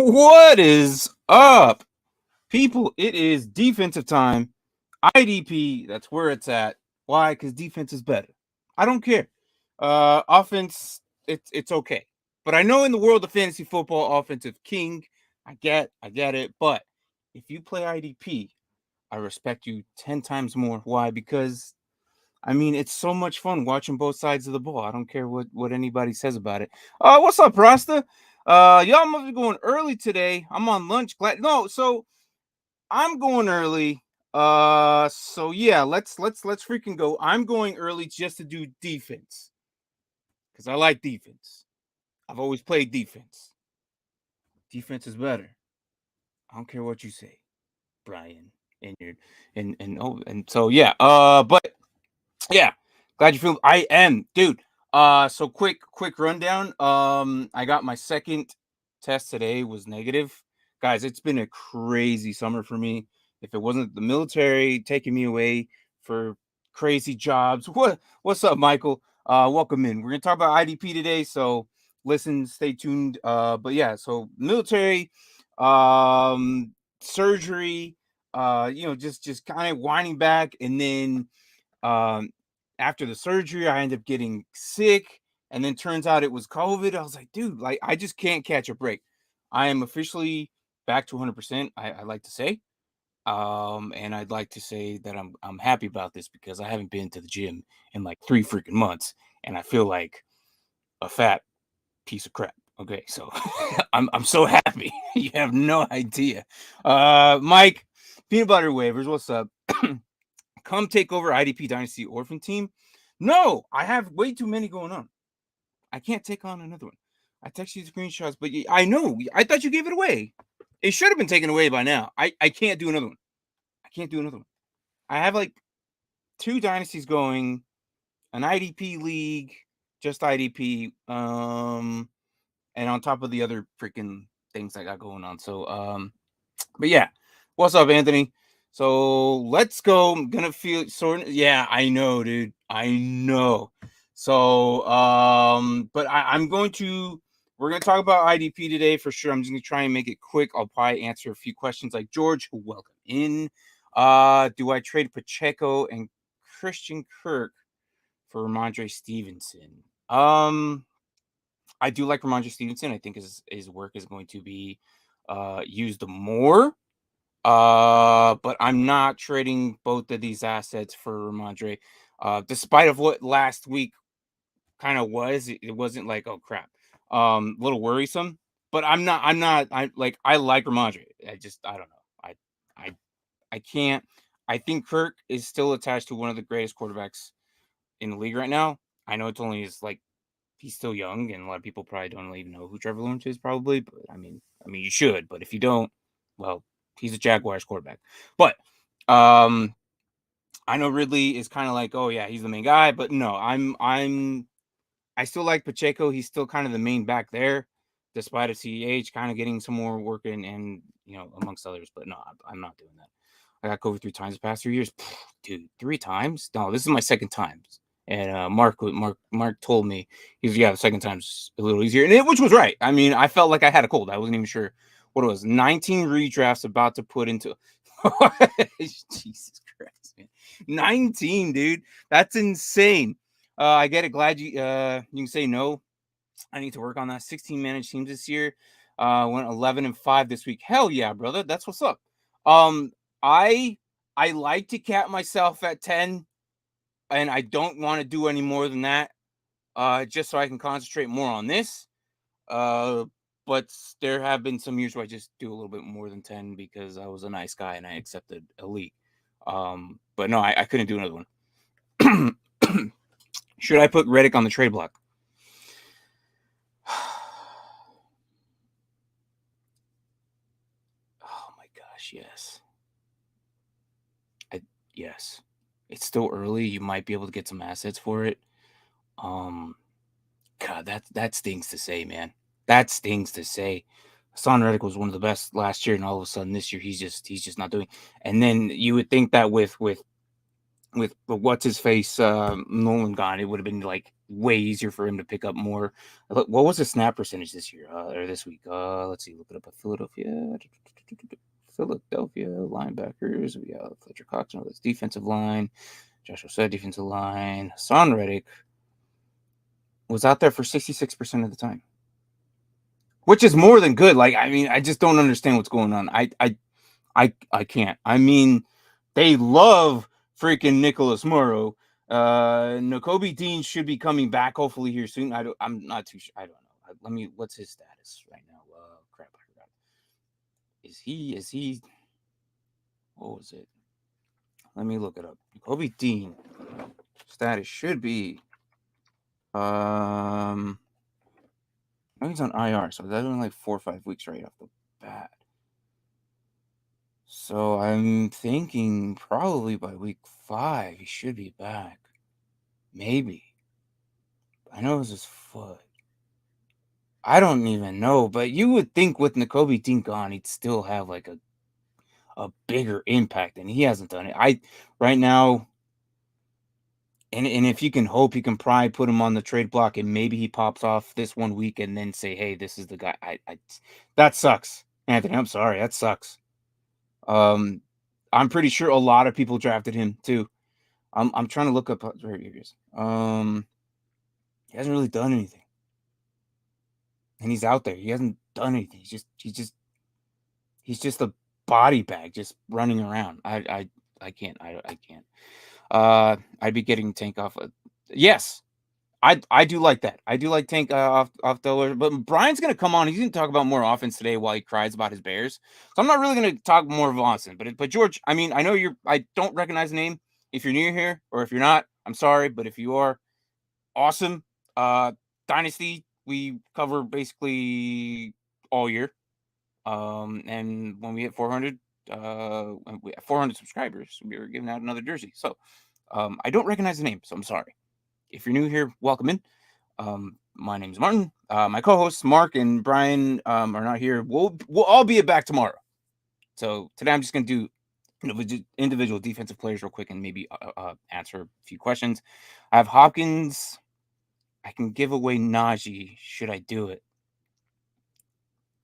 What is up, people? It is defensive time. IDP, that's where it's at. Why? Because defense is better. I don't care. Offense, it's okay. But I know in the world of fantasy football, offensive king. I get it. But if you play IDP, I respect you 10 times more. Why? Because I mean, it's so much fun watching both sides of the ball. I don't care what anybody says about it. What's up, Rasta? Y'all must be going early today. I'm on lunch. So I'm going early. So yeah, let's freaking go. I'm going early just to do defense because I like defense. I've always played defense. Defense is better. I don't care what you say, Brian. And so yeah. But yeah, glad you feel. I am, dude. So quick rundown. I got my second test today, was negative. Guys, it's been a crazy summer for me. If it wasn't the military taking me away for crazy jobs. What's up, Michael? Welcome in. We're gonna talk about IDP today, so listen, stay tuned. But yeah, so military, surgery, just kind of winding back, and then after the surgery, I ended up getting sick, and then turns out it was COVID. I was like, dude, like I just can't catch a break. I am officially back to 100%. I like to say, and I'd like to say that I'm happy about this because I haven't been to the gym in like 3 freaking months, and I feel like a fat piece of crap. Okay, so I'm so happy. You have no idea. Mike, Peanut Butter Waivers, what's up? Come take over IDP Dynasty Orphan Team. No, I have way too many going on. I can't take on another one. I text you the screenshots, but I know. I thought you gave it away. It should have been taken away by now. I can't do another one. I can't do another one. I have like 2 dynasties going, an IDP league, just IDP, and on top of the other freaking things I got going on. So, but yeah, what's up, Anthony? So let's go. I'm gonna feel sort of. Yeah, I know, dude. I know. So, but I'm going to. We're gonna talk about IDP today for sure. I'm just gonna try and make it quick. I'll probably answer a few questions like George, who welcome in. Do I trade Pacheco and Christian Kirk for Ramondre Stevenson? I do like Ramondre Stevenson. I think his work is going to be used more. But I'm not trading both of these assets for Ramondre. Despite of what last week kind of was, it wasn't like, oh crap. A little worrisome. But I like Ramondre. I don't know. I I can't. I think Kirk is still attached to one of the greatest quarterbacks in the league right now. I know it's only he's still young, and a lot of people probably don't even know who Trevor Lawrence is, probably. But I mean, you should. But if you don't, well, he's a Jaguars quarterback. But I know Ridley is kind of like, oh yeah, he's the main guy. But no, I still like Pacheco. He's still kind of the main back there, despite his CEH kind of getting some more work in, and amongst others. But no, I'm not doing that. I got COVID 3 times the past 3 years, dude. 3 times? No, this is my second time. And Mark told me the second time's a little easier, and which was right. I mean, I felt like I had a cold. I wasn't even sure what it was. 19 redrafts about to put into. Jesus Christ, man. 19, dude. That's insane. I get it. Glad you can say no. I need to work on that. 16 managed teams this year. Went 11-5 this week. Hell yeah, brother. That's what's up. I like to cap myself at 10, and I don't want to do any more than that. Just so I can concentrate more on this. But there have been some years where I just do a little bit more than 10 because I was a nice guy and I accepted a league. But no, I couldn't do another one. Should I put Reddick on the trade block? Oh my gosh, yes. Yes. It's still early. You might be able to get some assets for it. God, that stings to say, man. That stings to say. Hassan Reddick was one of the best last year, and all of a sudden this year he's just not doing. And then you would think that with what's his face Nolan gone, it would have been like way easier for him to pick up more. What was the snap percentage this year or this week? Let's see, look it up at Philadelphia linebackers. We got Fletcher Cox on this defensive line. Joshua said defensive line. Hassan Reddick was out there for 66% of the time, which is more than good. Like, I mean, I just don't understand what's going on. I can't. I mean, they love freaking Nicholas Morrow. Nakobe Dean should be coming back hopefully here soon. I'm not too sure. I don't know. What's his status right now? Crap, I forgot. Is he what was it? Let me look it up. Nakobe Dean status should be no, he's on IR, so that's only like 4 or 5 weeks right off the bat. So I'm thinking probably by week 5 he should be back. Maybe. I know it was his foot. I don't even know, but you would think with Nakobe Dean gone, he'd still have like a bigger impact, and he hasn't done it. Right now, and if you can hope, you can probably put him on the trade block, and maybe he pops off this 1 week, and then say, "Hey, this is the guy." That sucks, Anthony. I'm sorry, that sucks. I'm pretty sure a lot of people drafted him too. I'm trying to look up right here. He hasn't really done anything, and he's out there. He hasn't done anything. He's just a body bag, just running around. I can't. I can't. I'd be getting Tank off. Yes, I do like that. I do like Tank off the alert. But Brian's gonna come on. He's gonna talk about more offense today while he cries about his Bears. So I'm not really gonna talk more of Vonn. But George, I mean, I know I don't recognize the name. If you're new here or if you're not, I'm sorry. But if you are, awesome. Dynasty, we cover basically all year. And when we hit 400, 400 subscribers, we were giving out another jersey. So, I don't recognize the name, so I'm sorry. If you're new here, welcome in. My name's Martin. My co-hosts Mark and Brian are not here. We'll all be back tomorrow. So today I'm just gonna do individual defensive players real quick and maybe answer a few questions. I have Hopkins. I can give away Najee. Should I do it?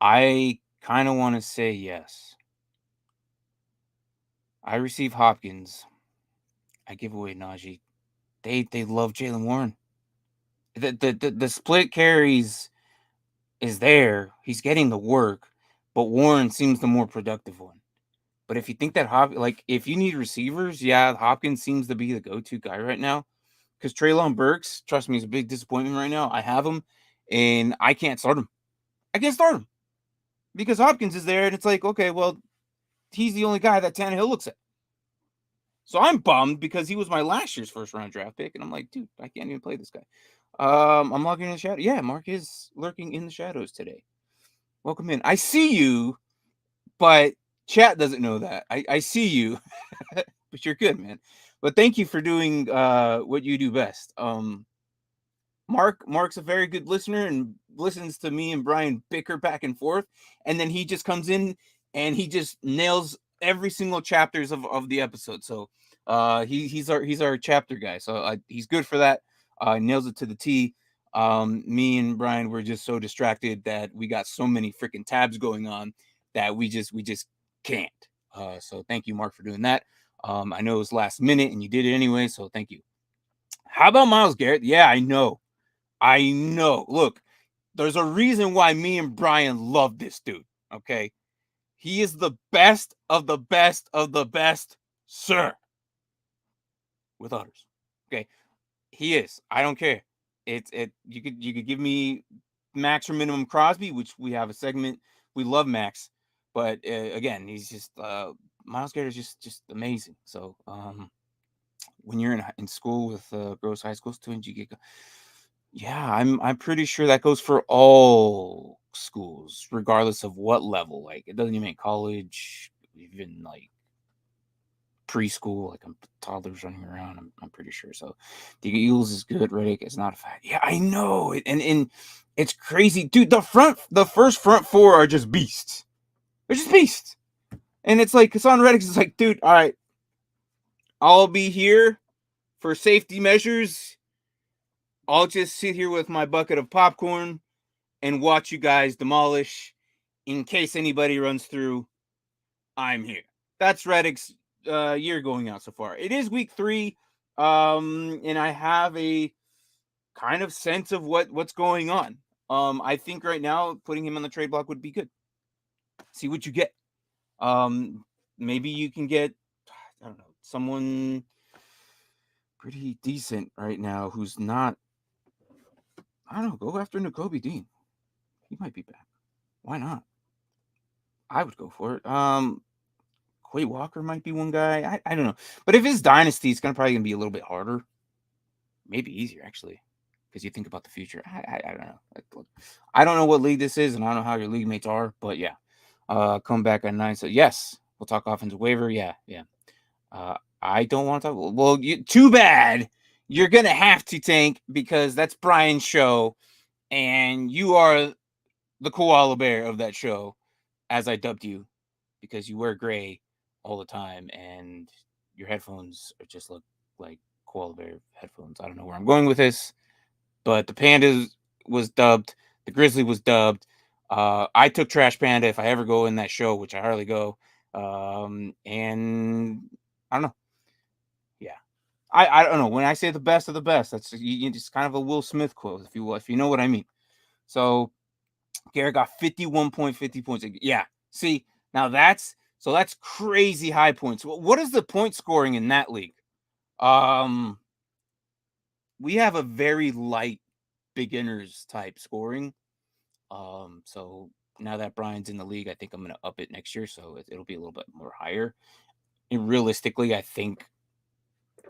I kind of want to say yes. I receive Hopkins. I give away Najee. They love Jaylen Warren. The split carries is there. He's getting the work, but Warren seems the more productive one. But if you think that if you need receivers, yeah, Hopkins seems to be the go-to guy right now. Because Treylon Burks, trust me, is a big disappointment right now. I have him, and I can't start him. I can't start him because Hopkins is there, and it's like, okay, well, he's the only guy that Tannehill looks at. So I'm bummed because he was my last year's first-round draft pick, and I'm like, dude, I can't even play this guy. I'm lurking in the shadow. Yeah, Mark is lurking in the shadows today. Welcome in. I see you, but chat doesn't know that. I see you, but you're good, man. But thank you for doing what you do best. Mark's a very good listener and listens to me and Brian bicker back and forth, and then he just comes in and he just nails every single chapters of the episode. So he's our chapter guy. So he's good for that. Nails it to the T. Me and Brian were just so distracted that we got so many freaking tabs going on that we just can't. So thank you, Mark, for doing that. I know it was last minute and you did it anyway, so thank you. How about Myles Garrett? Yeah, I know. Look, there's a reason why me and Brian love this dude. Okay. He is the best of the best of the best, sir. With others. Okay. He is. I don't care. You could give me max or minimum Crosby, which we have a segment. We love Max. But again, he's just Myles Garrett is just amazing. So when you're in school with Gross High School students, you get. Yeah, I'm pretty sure that goes for all schools, regardless of what level. Like it doesn't even make college, even like preschool. Like toddlers running around. I'm pretty sure. So the Eagles is good. Reddick is not a fact. Yeah, I know. And it's crazy, dude. The first front four are just beasts. They're just beasts. And it's like Hassan Reddick is like, dude, all right, I'll be here for safety measures. I'll just sit here with my bucket of popcorn and watch you guys demolish. In case anybody runs through, I'm here. That's Reddick's year going out so far. It is week 3, and I have a kind of sense of what's going on. I think right now putting him on the trade block would be good. See what you get. Maybe you can get, I don't know, someone pretty decent right now who's not. I don't know. Go after Nakobe Dean. He might be back. Why not? I would go for it. Quay Walker might be one guy. I don't know. But if it's Dynasty, it's probably gonna be a little bit harder. Maybe easier actually, because you think about the future. I don't know. I don't know what league this is, and I don't know how your league mates are. But yeah, come back at 9. So yes, we'll talk offensive waiver. Yeah. I don't want to talk. Well, too bad. You're gonna have to, Tank, because that's Brian's show, and you are the koala bear of that show, as I dubbed you, because you wear gray all the time and your headphones just look like koala bear headphones. I don't know where I'm going with this, but the Panda was dubbed, the Grizzly was dubbed. I took Trash Panda if I ever go in that show, which I hardly go. And I don't know. Yeah. I don't know. When I say the best of the best, that's just kind of a Will Smith quote, if you know what I mean. So Garrett got 51.50 points. Yeah. See, now that's crazy high points. What is the point scoring in that league? we have a very light beginners type scoring. So now that Brian's in the league, I think I'm going to up it next year, so it'll be a little bit more higher. And realistically, I think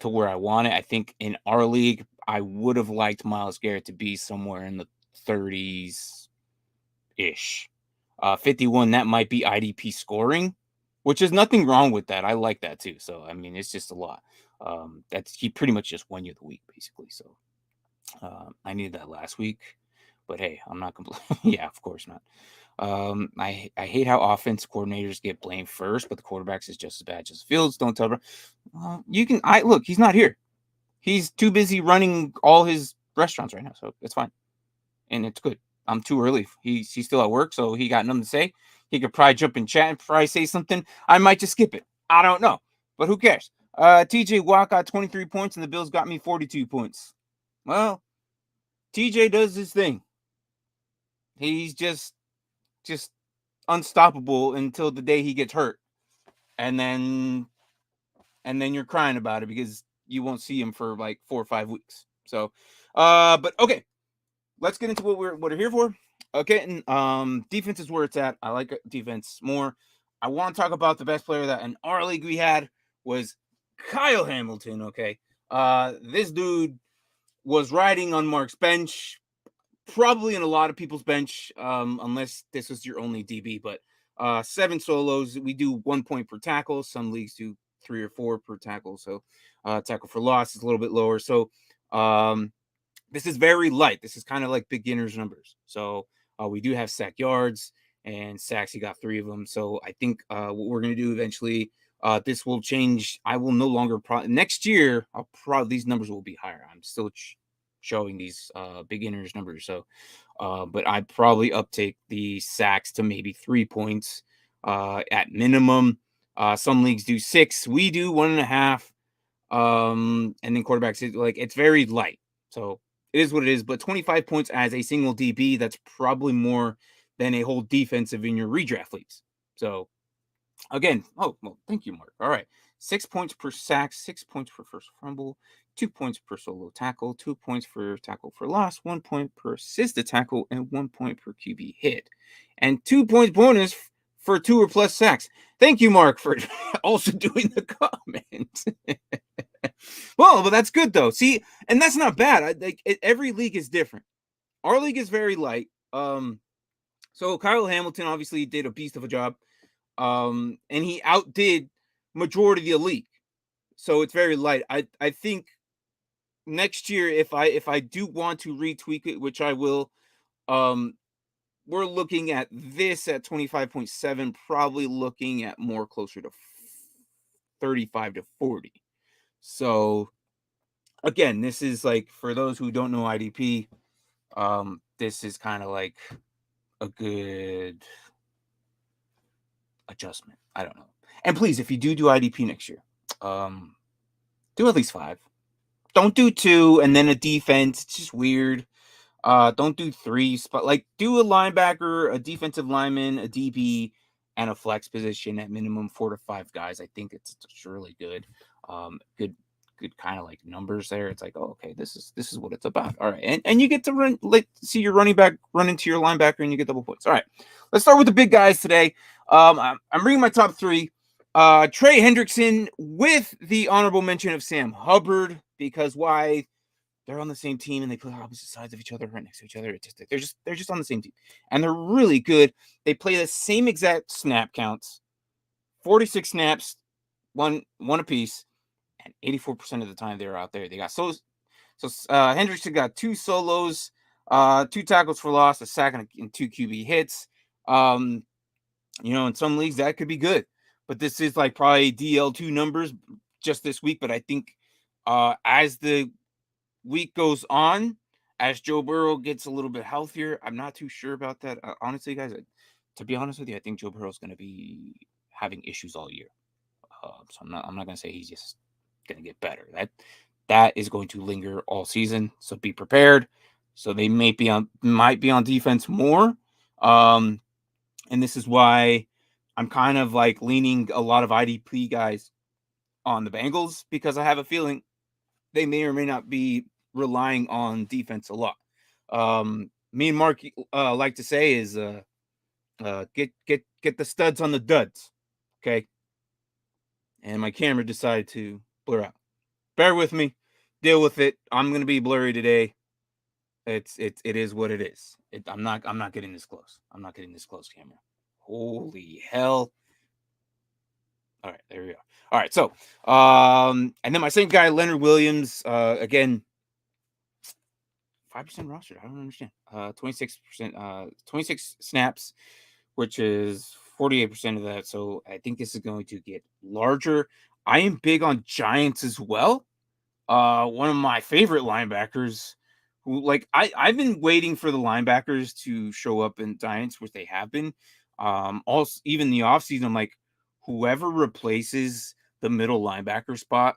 to where I want it. I think in our league, I would have liked Myles Garrett to be somewhere in the 30s ish. 51, that might be IDP scoring, which is nothing wrong with that. I like that too. So, I mean, it's just a lot. He pretty much just won you the week, basically. So, I needed that last week, but hey, I'm not complaining. Yeah, of course not. I hate how offense coordinators get blamed first, but the quarterbacks is just as bad as Fields. Don't tell me. You can. Look. He's not here. He's too busy running all his restaurants right now, so it's fine, and it's good. I'm too early. He's still at work, so he got nothing to say. He could probably jump in chat and probably say something. I might just skip it. I don't know, but who cares? TJ Watt got 23 points, and the Bills got me 42 points. Well, TJ does his thing. He's just unstoppable until the day he gets hurt, and then you're crying about it because you won't see him for like 4 or 5 weeks. So, but okay, let's get into what we're here for. Okay, and defense is where it's at. I like defense more. I want to talk about the best player that in our league we had was Kyle Hamilton. Okay, this dude was riding on Mark's bench, probably in a lot of people's bench, unless this was your only DB. But 7 solos. We do 1 point per tackle. Some leagues do 3 or 4 per tackle. So tackle for loss is a little bit lower. So this is very light. This is kind of like beginner's numbers. So we do have sack yards and sacks. He got 3 of them. So I think what we're going to do eventually, this will change. I will no longer next year. These numbers will be higher. I'm still showing these beginners numbers. So, but I'd probably uptake the sacks to maybe 3 points at minimum. Some leagues do 6. We do 1.5. And then quarterbacks, it's very light. So it is what it is. But 25 points as a single DB, that's probably more than a whole defensive in your redraft leagues. So again, thank you, Mark. All right. 6 points per sack, 6 points per first fumble, 2 points per solo tackle, 2 points for tackle for loss, 1 point per assisted tackle, and 1 point per QB hit. And 2 points bonus for 2 or plus sacks. Thank you, Mark, for also doing the comment. Well, but that's good though. See, and that's not bad. Every league is different. Our league is very light. So Kyle Hamilton obviously did a beast of a job. And he outdid majority of the league. So it's very light. I think next year, if I do want to retweak it, which I will, we're looking at this at 25.7, probably looking at more closer to 35 to 40. So again, this is like, for those who don't know IDP, this is kind of like a good adjustment. I don't know. And please, if you do IDP next year, do at least 5. Don't do 2 and then a defense. It's just weird. Don't do 3, but like do a linebacker, a defensive lineman, a DB, and a flex position at minimum 4 to 5 guys. I think it's really good. Good kind of like numbers there. It's like, oh, okay, this is what it's about. All right, and you get to run, see your running back run into your linebacker, and you get double points. All right, let's start with the big guys today. I'm bringing my top 3. Trey Hendrickson with the honorable mention of Sam Hubbard, because why? They're on the same team and they play opposite sides of each other, right next to each other. They're just on the same team, and they're really good. They play the same exact snap counts, 46 snaps, one apiece, and 84% of the time they're out there. They got Hendrickson got 2 solos, 2 tackles for loss, a sack, and 2 QB hits. In some leagues that could be good, but this is like probably DL2 numbers just this week. But I think as the week goes on, as Joe Burrow gets a little bit healthier, I'm not too sure about that. Honestly, guys, to be honest with you, I think Joe Burrow's going to be having issues all year. So I'm not going to say he's just going to get better. That is going to linger all season. So be prepared. So they might be on defense more. And this is why I'm kind of like leaning a lot of IDP guys on the Bengals, because I have a feeling they may or may not be relying on defense a lot. Me and Mark like to say is get the studs on the duds. Okay. And my camera decided to blur out. Bear with me. Deal with it. I'm gonna be blurry today. It is what it is. I'm not getting this close. I'm not getting this close, camera. Holy hell. All right, there we go. All right, so and then my second guy, Leonard Williams, again, 5% roster. I don't understand. 26%, 26 snaps, which is 48% of that. So I think this is going to get larger. I am big on Giants as well. One of my favorite linebackers who, like, I've been waiting for the linebackers to show up in Giants, which they have been. Also, even the offseason, I'm like, whoever replaces the middle linebacker spot,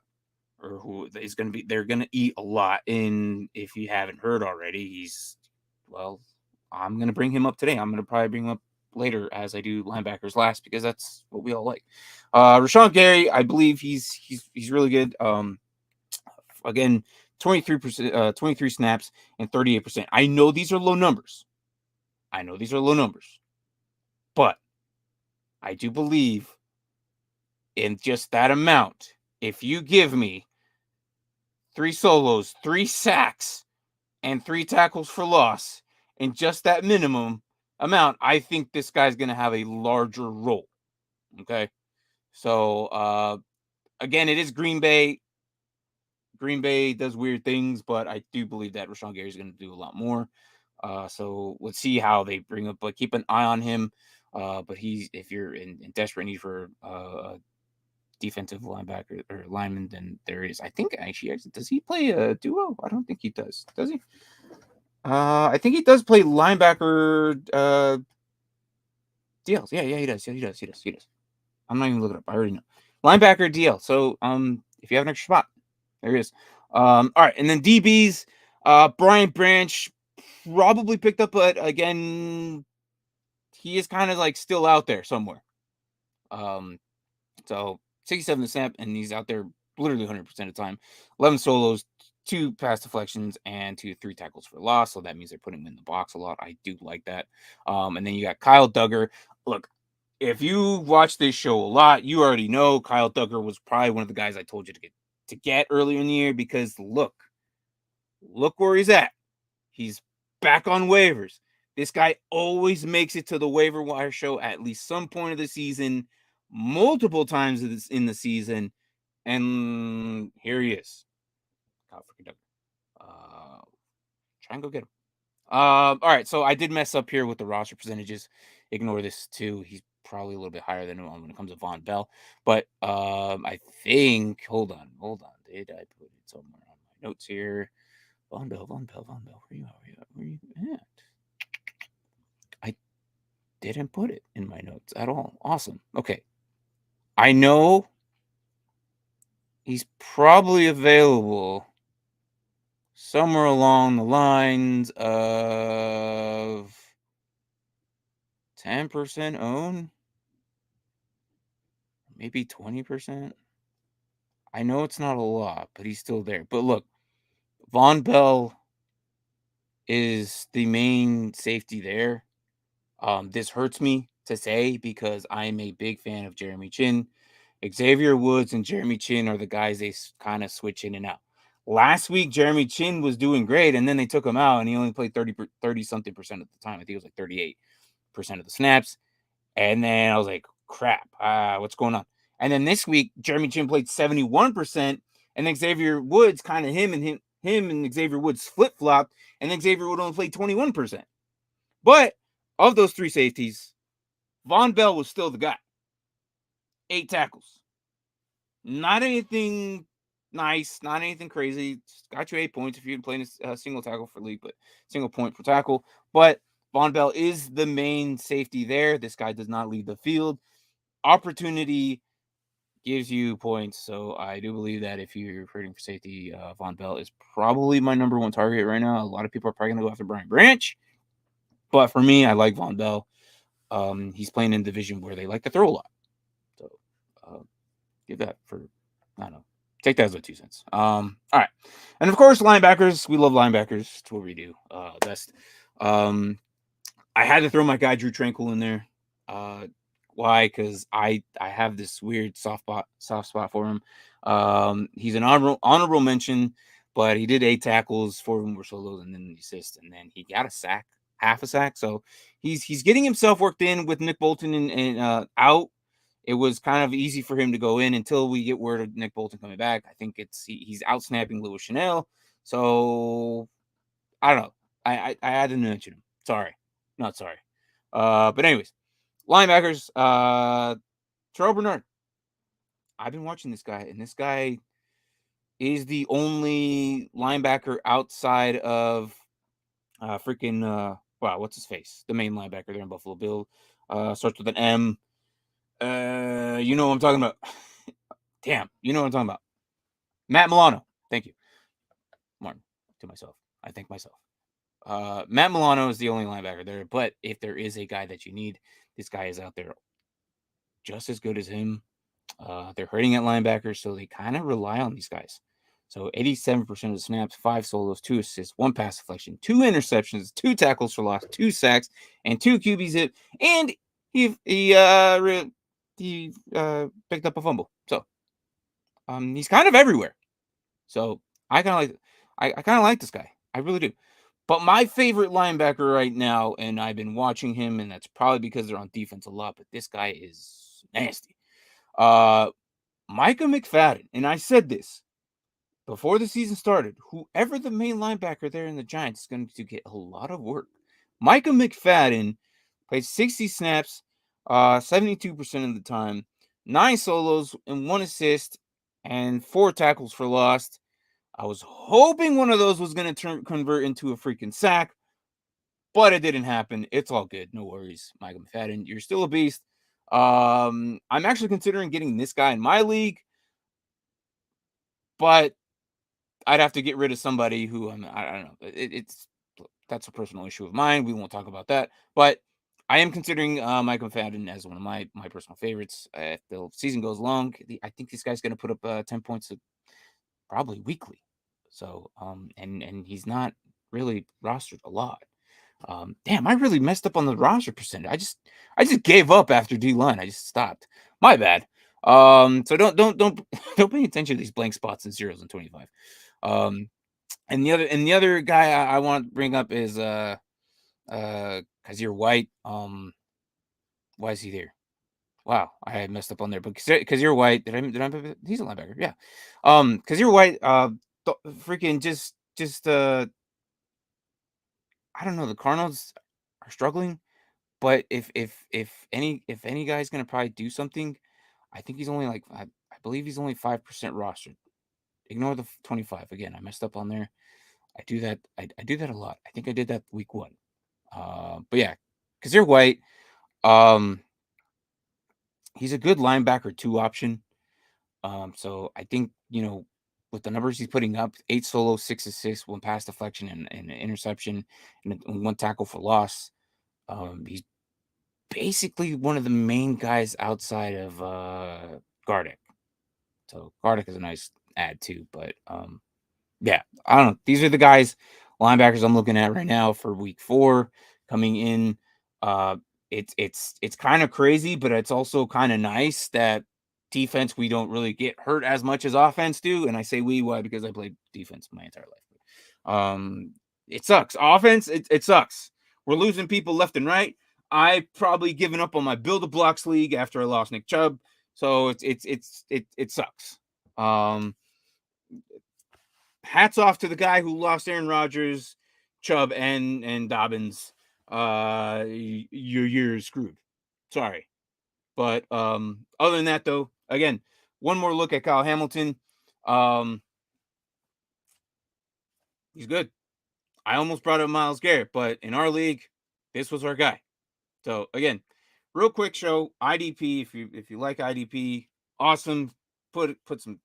or who is going to be, they're going to eat a lot. And if you haven't heard already, I'm going to bring him up today. I'm going to probably bring him up later as I do linebackers last, because that's what we all like. Rashan Gary, I believe he's really good. Again, 23%, 23 snaps and 38%. I know these are low numbers. But I do believe in just that amount. If you give me 3 solos, 3 sacks, and 3 tackles for loss, and just that minimum amount, I think this guy's going to have a larger role. Okay. So, again, it is Green Bay. Green Bay does weird things, but I do believe that Rashan Gary is going to do a lot more. So let's see how they bring up, but keep an eye on him. But if you're in desperate need for a defensive linebacker or lineman, then there is. I think actually, does he play a duo? I don't think he does. Does he? I think he does play linebacker DLs. Yeah, he does. He does. I'm not even looking up. I already know. Linebacker DL. So if you have an extra spot, there he is. All right, and then DBs, Brian Branch probably picked up, but again, he is kind of like still out there somewhere. So 67 snap, and he's out there literally 100% of the time. 11 solos, 2 pass deflections, and 3 tackles for loss. So that means they're putting him in the box a lot. I do like that. And then you got Kyle Duggar. Look, if you watch this show a lot, you already know Kyle Duggar was probably one of the guys I told you to get earlier in the year, because look where he's at. He's back on waivers. This guy always makes it to the waiver wire show at least some point of the season, multiple times in the season, and here he is. God, freaking try and go get him. All right, so I did mess up here with the roster percentages. Ignore this too. He's probably a little bit higher than him when it comes to Vonn Bell. But I think, hold on. Did I put it somewhere on my notes here? Vonn Bell. Where you at? I didn't put it in my notes at all. Awesome. Okay. I know he's probably available somewhere along the lines of 10% own, maybe 20%. I know it's not a lot, but he's still there. But look, Vonn Bell is the main safety there. This hurts me to say, because I'm a big fan of Jeremy Chin. Xavier Woods and Jeremy Chin are the guys they kind of switch in and out. Last week, Jeremy Chin was doing great, and then they took him out, and he only played 30-something% of the time. I think it was like 38% of the snaps. And then I was like, crap, what's going on? And then this week, Jeremy Chin played 71%, and then Xavier Woods, kind of him and Xavier Woods flip-flopped, and then Xavier Woods only played 21%. But of those 3 safeties, Vonn Bell was still the guy. 8 tackles. Not anything nice, not anything crazy. Just got you 8 points if you're playing a single tackle for league, but single point per tackle. But Vonn Bell is the main safety there. This guy does not leave the field. Opportunity gives you points. So I do believe that if you're recruiting for safety, Vonn Bell is probably my number 1 target right now. A lot of people are probably going to go after Brian Branch. But for me, I like Vonn Bell. He's playing in a division where they like to throw a lot. So give that for, I don't know, Take that as a 2 cents. All right. And of course, linebackers. We love linebackers. It's what we do best. I had to throw my guy Drew Tranquil in there. Why? Because I have this weird soft spot for him. He's an honorable mention, but he did 8 tackles, 4 of them were solos, and then an assist, and then he got a sack, half a sack. So he's getting himself worked in with Nick Bolton and out. It was kind of easy for him to go in until we get word of Nick Bolton coming back. I think he's out snapping Louis Chanel. So I don't know. I had to mention him. Sorry. Not sorry. But anyways, linebackers, Terrel Bernard. I've been watching this guy, and this guy is the only linebacker outside of what's his face? The main linebacker there in Buffalo Bill. Starts with an M. You know what I'm talking about. Damn, you know what I'm talking about. Matt Milano. Thank you. Martin, to myself. I thank myself. Matt Milano is the only linebacker there, but if there is a guy that you need, this guy is out there just as good as him. They're hurting at linebackers, so they kind of rely on these guys. So 87% of the snaps, 5 solos, 2 assists, 1 pass deflection, 2 interceptions, 2 tackles for loss, 2 sacks, and 2 QBs hit. And he picked up a fumble. So he's kind of everywhere. So I kind of like this guy. I really do. But my favorite linebacker right now, and I've been watching him, and that's probably because they're on defense a lot, but this guy is nasty. Micah McFadden, and I said this before the season started, whoever the main linebacker there in the Giants is going to get a lot of work. Micah McFadden played 60 snaps, 72% of the time, 9 solos and 1 assist, and 4 tackles for loss. I was hoping one of those was going to convert into a freaking sack, but it didn't happen. It's all good. No worries, Micah McFadden. You're still a beast. I'm actually considering getting this guy in my league, but I'd have to get rid of somebody who I don't know. That's a personal issue of mine. We won't talk about that, but I am considering Mike McFadden as one of my personal favorites. If the season goes long, I think this guy's going to put up 10 points probably weekly. So and he's not really rostered a lot. Damn, I really messed up on the roster percentage. I just gave up after D-line. I just stopped. My bad. So don't don't pay attention to these blank spots and zeros and 25. And the other guy I want to bring up is Kyzir White. Why is he there? Wow, I had messed up on there. But Kyzir White, did I he's a linebacker, yeah. Kyzir White, freaking just I don't know, the Cardinals are struggling, but if any guy's gonna probably do something, I think he's only like I believe he's only 5% rostered. Ignore the 25 again. I messed up on there. I do that. I do that a lot. I think I did that week 1. But yeah, Kyzir White, he's a good linebacker 2 option. So I think, with the numbers he's putting up, 8 solo, 6 assists, 1 pass deflection, and an interception, and 1 tackle for loss. He's basically one of the main guys outside of Gardick. So Gardick is a nice add too, but yeah, I don't know. These are the guys, linebackers I'm looking at right now for week 4 coming in. It's kind of crazy, but it's also kind of nice that defense we don't really get hurt as much as offense do. And I say why? Because I played defense my entire life. It sucks. Offense, it sucks. We're losing people left and right. I probably given up on my build a blocks league after I lost Nick Chubb, so it sucks. Hats off to the guy who lost Aaron Rodgers, Chubb, and Dobbins. You're screwed. Sorry. But other than that, though, again, one more look at Kyle Hamilton. He's good. I almost brought up Myles Garrett, but in our league, this was our guy. So again, real quick show, IDP. If you like IDP, awesome. Put some.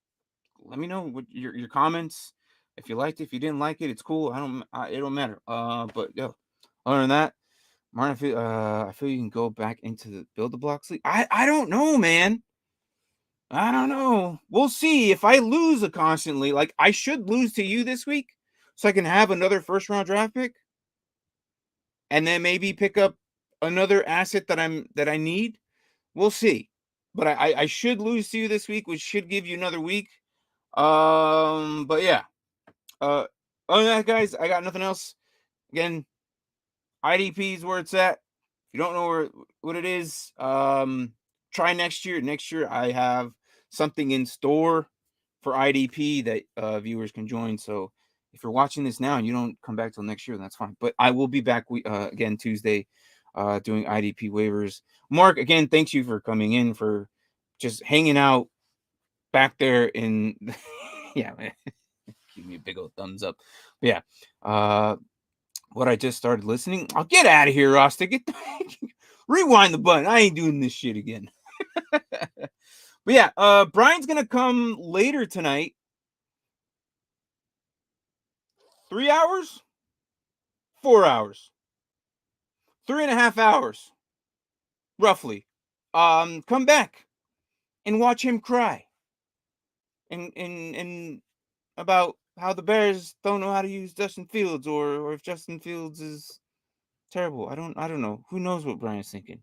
Let me know what your comments. If you liked it, if you didn't like it, it's cool. It don't matter. But yo, other than that, Martin, I feel you can go back into the build the blocks league. I don't know, man. I don't know. We'll see. If I lose constantly, like I should lose to you this week, so I can have another first round draft pick, and then maybe pick up another asset that I need. We'll see. But I should lose to you this week, which should give you another week. But yeah. Other than that, guys, I got nothing else. Again, IDP is where it's at. If you don't know what it is, try next year. Next year, I have something in store for IDP that viewers can join. So if you're watching this now and you don't come back till next year, then that's fine. But I will be back again Tuesday doing IDP waivers. Mark, again, thanks you for coming in, for just hanging out back there in yeah, man. Give me a big old thumbs up. But yeah. What I just started listening. I'll get out of here, Rosta. Rewind the button. I ain't doing this shit again. But yeah, Brian's gonna come later tonight. 3 hours? 4 hours. 3.5 hours. Roughly. Come back and watch him cry. And about how the Bears don't know how to use Justin Fields, or if Justin Fields is terrible. I don't know. Who knows what Brian's thinking?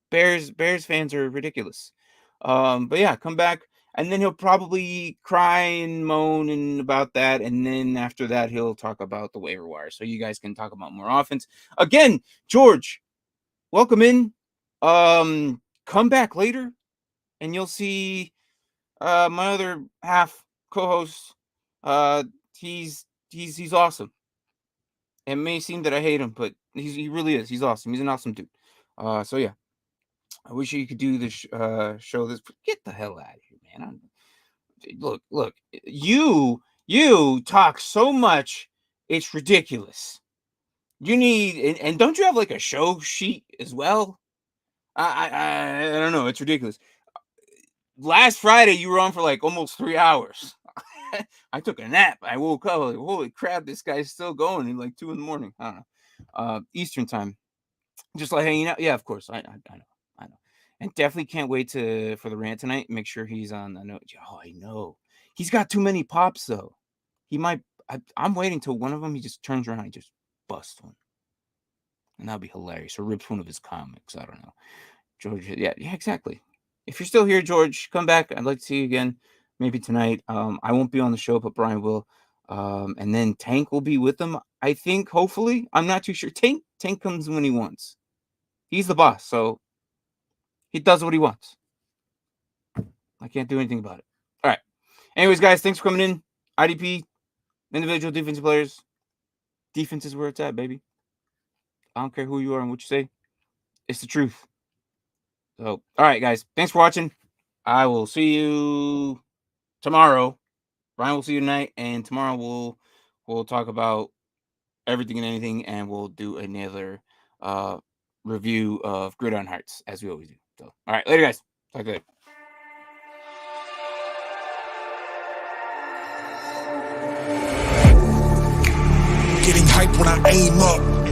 Bears fans are ridiculous. But yeah, come back, and then he'll probably cry and moan and about that, and then after that he'll talk about the waiver wire, so you guys can talk about more offense. Again, George, welcome in. Come back later, and you'll see my other half co-host. He's awesome. It may seem that I hate him, but he really is. He's awesome. He's an awesome dude. So yeah, I wish you could do this show. This, get the hell out of here, man. Look, you talk so much, it's ridiculous. You need, and don't you have like a show sheet as well? I don't know. It's ridiculous. Last Friday, you were on for like almost 3 hours. I took a nap. I woke up. Like, holy crap, this guy's still going. At like 2 a.m. I don't know. Eastern time. Just like hanging out. Yeah, of course. I know. And definitely can't wait for the rant tonight. Make sure he's on. I know. Oh, I know. He's got too many pops though. He might. I'm waiting till one of them. He just turns around and just busts one, and that'll be hilarious. Or rips one of his comics. I don't know. George. Yeah, exactly. If you're still here, George, come back. I'd like to see you again. Maybe tonight. I won't be on the show, but Brian will. And then Tank will be with them. I think. Hopefully, I'm not too sure. Tank comes when he wants. He's the boss, so he does what he wants. I can't do anything about it. All right. Anyways, guys, thanks for coming in. IDP, individual defensive players. Defense is where it's at, baby. I don't care who you are and what you say. It's the truth. So, all right, guys. Thanks for watching. I will see you tomorrow. Brian will see you tonight, and tomorrow we'll talk about everything and anything, and we'll do another review of Gridiron Hearts, as we always do. So, all right, later, guys. Talk to you later. Getting hype when I aim up.